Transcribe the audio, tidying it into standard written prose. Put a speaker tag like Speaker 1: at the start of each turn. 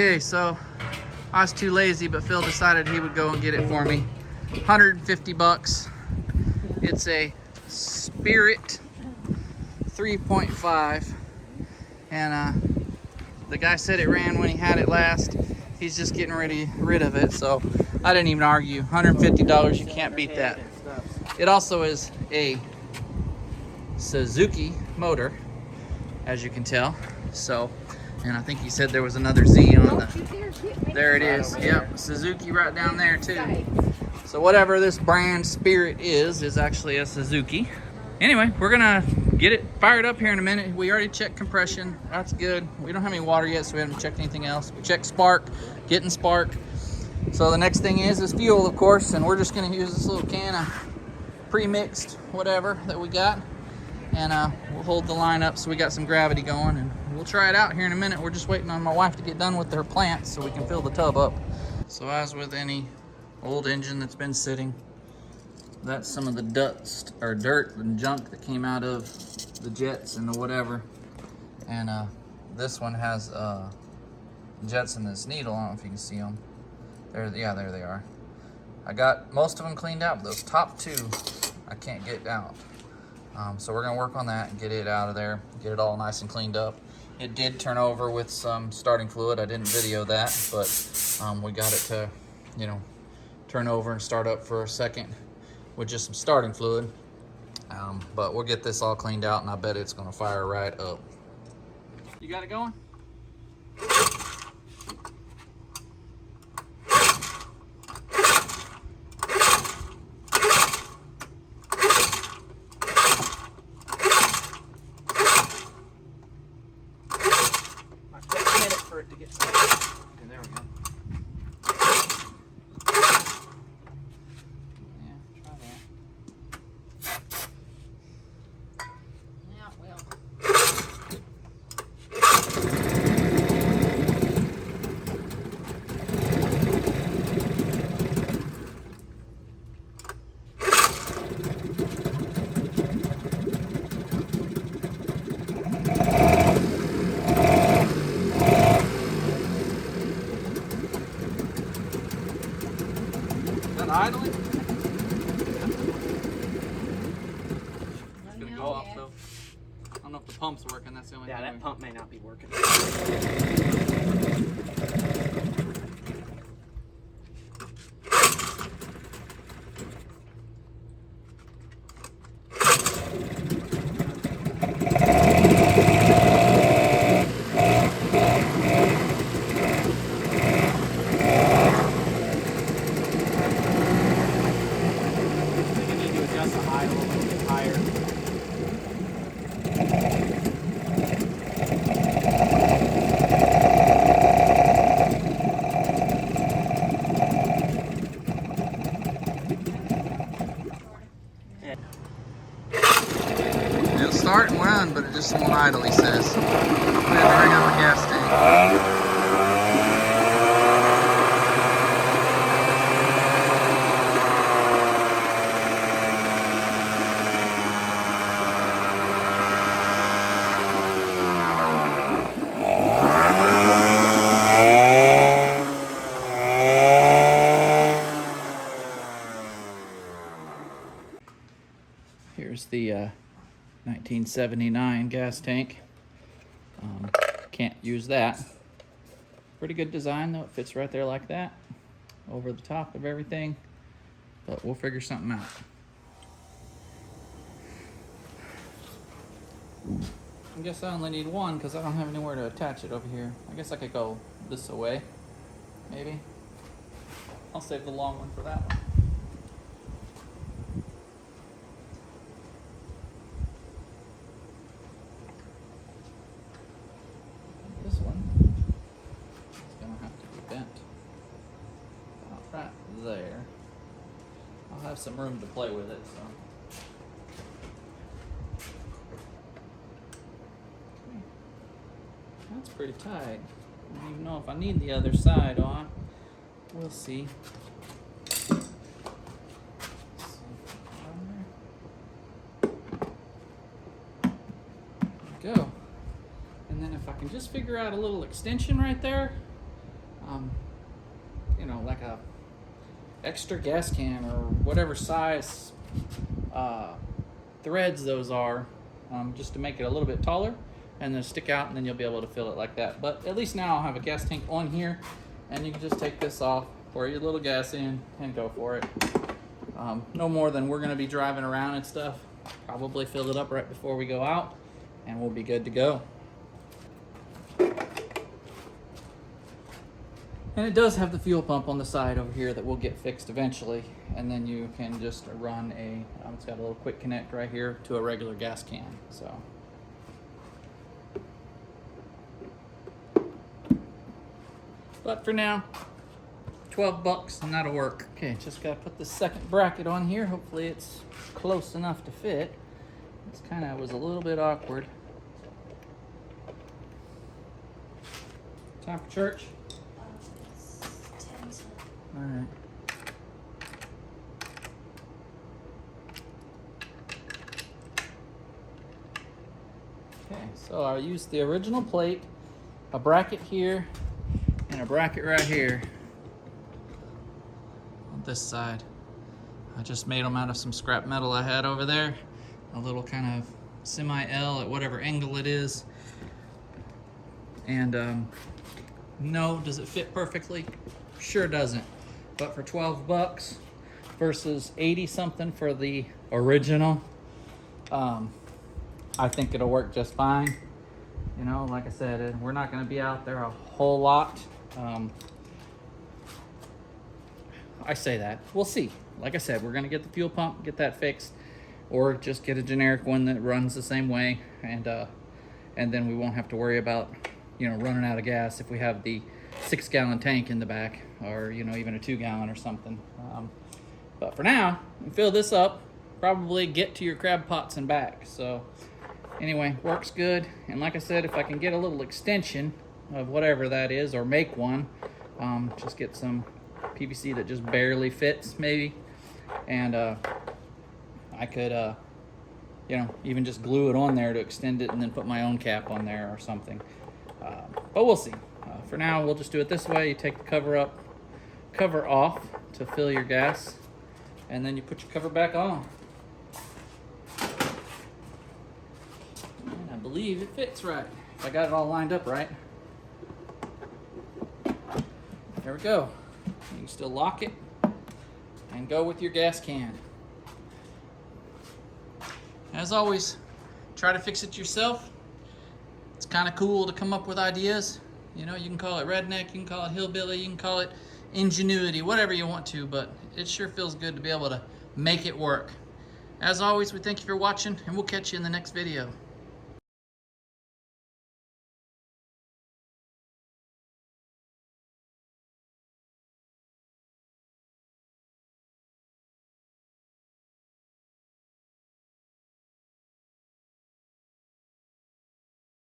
Speaker 1: Okay, so I was too lazy, but Phil decided he would go and get it for me. 150 bucks. It's a Spirit 3.5, and the guy said it ran when he had it last. He's just getting rid of it, so I didn't even argue. $150, you can't beat that. It also is a Suzuki motor, as you can tell. So, and I think he said there was another Z on the, there it is. Yep, Suzuki right down there too. So whatever this brand Spirit is actually a Suzuki. Anyway, we're gonna get it fired up here in a minute. We already checked compression, that's good. We don't have any water yet, so we haven't checked anything else. We checked spark, getting spark. So the next thing is fuel, of course, and we're just gonna use this little can of pre-mixed whatever that we got. And we'll hold the line up so we got some gravity going, and we'll try it out here in a minute. We're just waiting on my wife to get done with her plants so we can fill the tub up. So as with any old engine that's been sitting, that's some of the dust or dirt and junk that came out of the jets and the whatever. And this one has jets in this needle. I don't know if you can see them. There, yeah, there they are. I got most of them cleaned out, but those top two I can't get out. So we're gonna work on that and get it out of there, get it all nice and cleaned up. It did turn over with some starting fluid. I didn't video that, but we got it to, you know, turn over and start up for a second with just some starting fluid. But we'll get this all cleaned out, and I bet it's gonna fire right up. You got it going?
Speaker 2: For it to get started. Okay, there we go.
Speaker 1: Yeah, try that.
Speaker 3: Yeah, well.
Speaker 1: Idling? It's gonna go off though. I don't know if the pump's working, that's the only thing.
Speaker 2: Yeah, that pump may not be working.
Speaker 1: It'll start and run, but it just won't idle, he says. We have to bring up a gas tank. Here's the 1979 gas tank. Can't use that. Pretty good design though, it fits right there like that, over the top of everything, but we'll figure something out. I guess I only need one because I don't have anywhere to attach it over here. I guess I could go this away, maybe. I'll save the long one for that one. This one is gonna have to be bent about right there. I'll have some room to play with it, so. That's pretty tight. I don't even know if I need the other side on. We'll see. Go. And then if I can just figure out a little extension right there, you know, like a extra gas can or whatever size threads those are, just to make it a little bit taller and then stick out, and then you'll be able to fill it like that. But at least now I'll have a gas tank on here, and you can just take this off, pour your little gas in, and go for it. No more than we're going to be driving around and stuff. Probably fill it up right before we go out, and we'll be good to go. And it does have the fuel pump on the side over here that will get fixed eventually, and then you can just run a, it's got a little quick connect right here to a regular gas can. So, but for now, 12 bucks and that'll work. Okay, just gotta put the second bracket on here. Hopefully it's close enough to fit. It's kind of was a little bit awkward. Time for church? All right. Okay, so I used the original plate, a bracket here, and a bracket right here on this side. I just made them out of some scrap metal I had over there, a little kind of semi-L at whatever angle it is. And no, does it fit perfectly? Sure doesn't. But for 12 bucks versus 80 something for the original, I think it'll work just fine. You know, like I said, we're not going to be out there a whole lot. I say that. We'll see. Like I said, we're going to get the fuel pump, get that fixed, or just get a generic one that runs the same way, and then we won't have to worry about, you know, running out of gas if we have the 6-gallon tank in the back, or, you know, even a 2-gallon or something. But for now, fill this up, probably get to your crab pots and back. So anyway, works good. And like I said, if I can get a little extension of whatever that is, or make one, just get some PVC that just barely fits maybe, and I could you know, even just glue it on there to extend it and then put my own cap on there or something. But we'll see. For now, we'll just do it this way. You take the cover off to fill your gas, and then you put your cover back on. And I believe it fits right. If I got it all lined up right. There we go. You can still lock it and go with your gas can. As always, try to fix it yourself. It's kind of cool to come up with ideas. You know, you can call it redneck, you can call it hillbilly, you can call it ingenuity, whatever you want to, but it sure feels good to be able to make it work. As always, we thank you for watching, and we'll catch you in the next video.